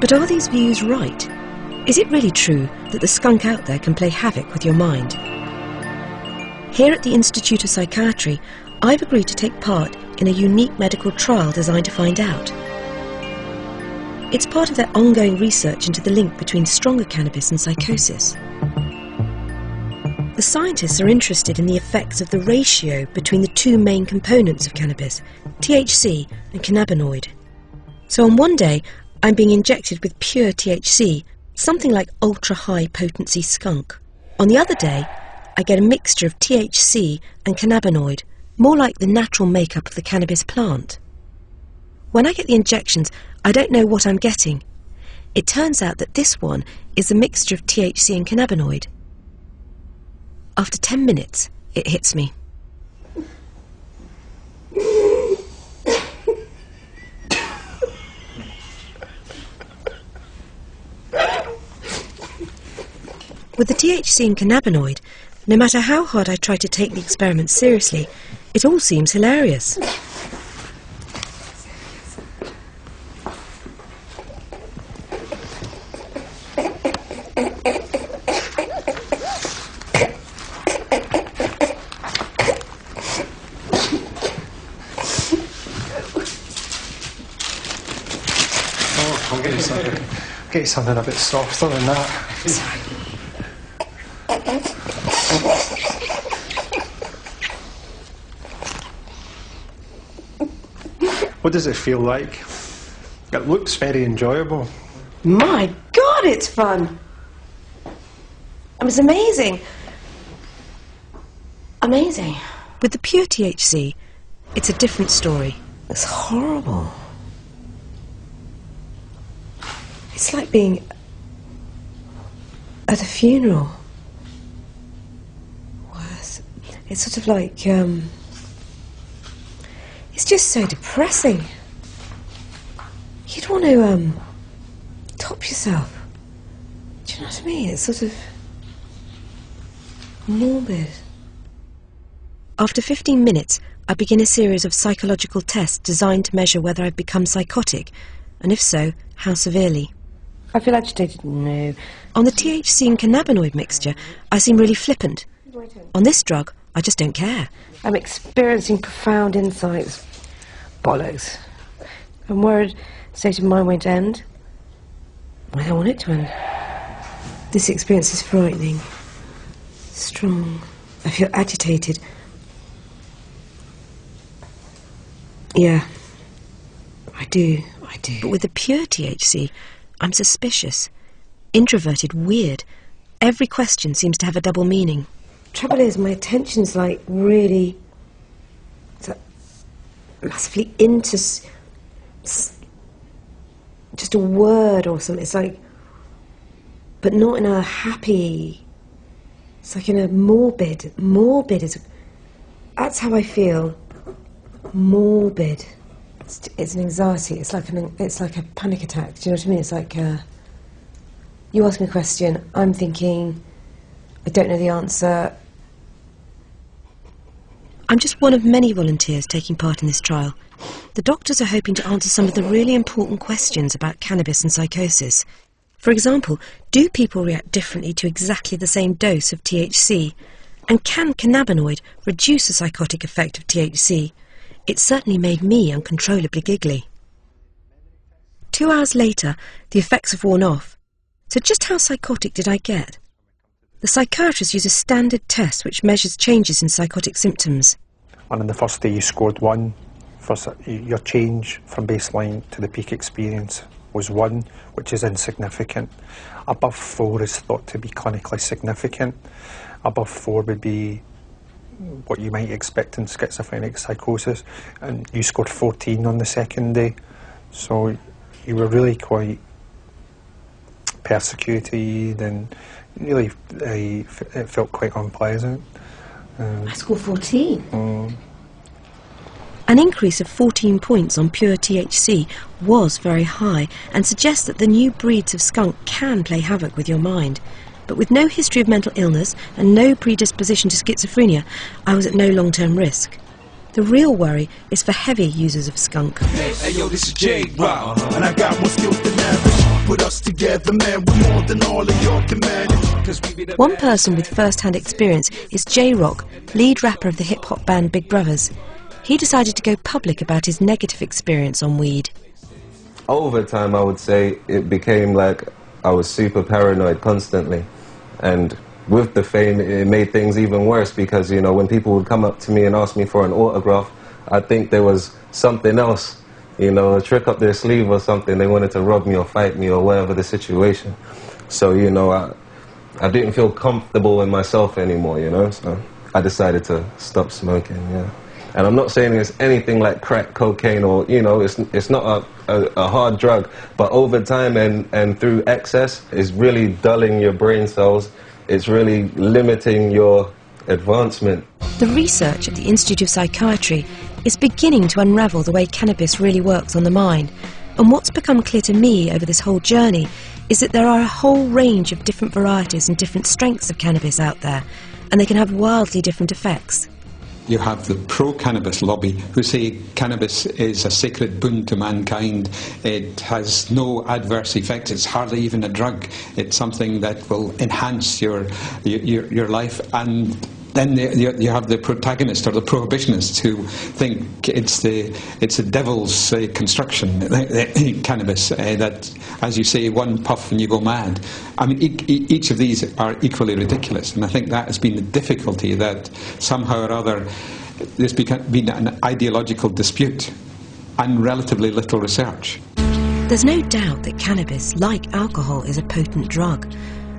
But are these views right? Is it really true that the skunk out there can play havoc with your mind? Here at the Institute of Psychiatry, I've agreed to take part in a unique medical trial designed to find out. It's part of their ongoing research into the link between stronger cannabis and psychosis. The scientists are interested in the effects of the ratio between the two main components of cannabis, THC and cannabinoid. So on one day, I'm being injected with pure THC, something like ultra-high potency skunk. On the other day, I get a mixture of THC and cannabinoid, more like the natural makeup of the cannabis plant. When I get the injections, I don't know what I'm getting. It turns out that this one is a mixture of THC and cannabinoid. After 10 minutes, it hits me. With the THC and cannabinoid, no matter how hard I try to take the experiment seriously, it all seems hilarious. I'll get you something a bit softer than that. Sorry. What does it feel like? It looks very enjoyable. My God, it's fun! It was amazing. Amazing. With the pure THC, it's a different story. It's horrible. It's like being at a funeral. Worse. It's sort of like, it's just so depressing. You'd want to, top yourself. Do you know what I mean? It's sort of morbid. After 15 minutes, I begin a series of psychological tests designed to measure whether I've become psychotic, and if so, how severely. I feel agitated? No. On the THC and cannabinoid mixture, I seem really flippant. On this drug, I just don't care. I'm experiencing profound insights. Bollocks. I'm worried the state of mind won't end. I don't want it to end. This experience is frightening. Strong. I feel agitated. Yeah. I do. But with the pure THC, I'm suspicious, introverted, weird. Every question seems to have a double meaning. Trouble is, my attention's like really massively into just a word or something. It's like, but not in a happy. It's like in a morbid. Morbid is. That's how I feel. Morbid. It's an anxiety. It's like a panic attack. Do you know what I mean? It's like you ask me a question. I'm thinking, I don't know the answer. I'm just one of many volunteers taking part in this trial. The doctors are hoping to answer some of the really important questions about cannabis and psychosis. For example, do people react differently to exactly the same dose of THC? And can cannabinoid reduce the psychotic effect of THC? It certainly made me uncontrollably giggly. 2 hours later, the effects have worn off. So just how psychotic did I get? The psychiatrists use a standard test which measures changes in psychotic symptoms. And on the first day you scored 1. Your change from baseline to the peak experience was 1, which is insignificant. Above 4 is thought to be clinically significant. Above 4 would be what you might expect in schizophrenic psychosis, and you scored 14 on the second day, so you were really quite persecuted and really it felt quite unpleasant. I scored 14? An increase of 14 points on pure THC was very high and suggests that the new breeds of skunk can play havoc with your mind. But with no history of mental illness and no predisposition to schizophrenia, I was at no long-term risk. The real worry is for heavy users of skunk. Hey, yo, this is J-Rock, and I got more skills than average. together, man, we're more than all of your humanity. One person with first-hand experience is J-Rock, lead rapper of the hip-hop band Big Brothers. He decided to go public about his negative experience on weed. Over time, I would say it became like I was super paranoid constantly. And with the fame, it made things even worse because, you know, when people would come up to me and ask me for an autograph, I think there was something else, you know, a trick up their sleeve or something. They wanted to rob me or fight me or whatever the situation. So, you know, I didn't feel comfortable in myself anymore, you know, so I decided to stop smoking, yeah. And I'm not saying it's anything like crack cocaine or, you know, it's not a hard drug, but over time and through excess, it's really dulling your brain cells. It's really limiting your advancement. The research at the Institute of Psychiatry is beginning to unravel the way cannabis really works on the mind. And what's become clear to me over this whole journey is that there are a whole range of different varieties and different strengths of cannabis out there, and they can have wildly different effects. You have the pro-cannabis lobby who say cannabis is a sacred boon to mankind. It has no adverse effects. It's hardly even a drug. It's something that will enhance your life. And then you have the protagonist or the prohibitionists who think it's the devil's construction, cannabis, that, as you say, one puff and you go mad. I mean, each of these are equally ridiculous, and I think that has been the difficulty, that somehow or other there's been an ideological dispute and relatively little research. There's no doubt that cannabis, like alcohol, is a potent drug.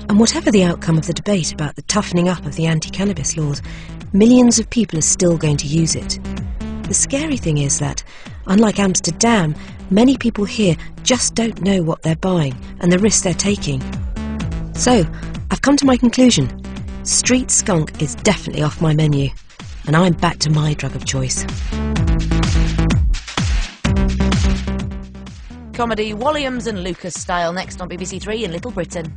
And whatever the outcome of the debate about the toughening up of the anti-cannabis laws, millions of people are still going to use it. The scary thing is that, unlike Amsterdam, many people here just don't know what they're buying and the risks they're taking. So, I've come to my conclusion. Street skunk is definitely off my menu, and I'm back to my drug of choice. Comedy Walliams and Lucas style next on BBC Three in Little Britain.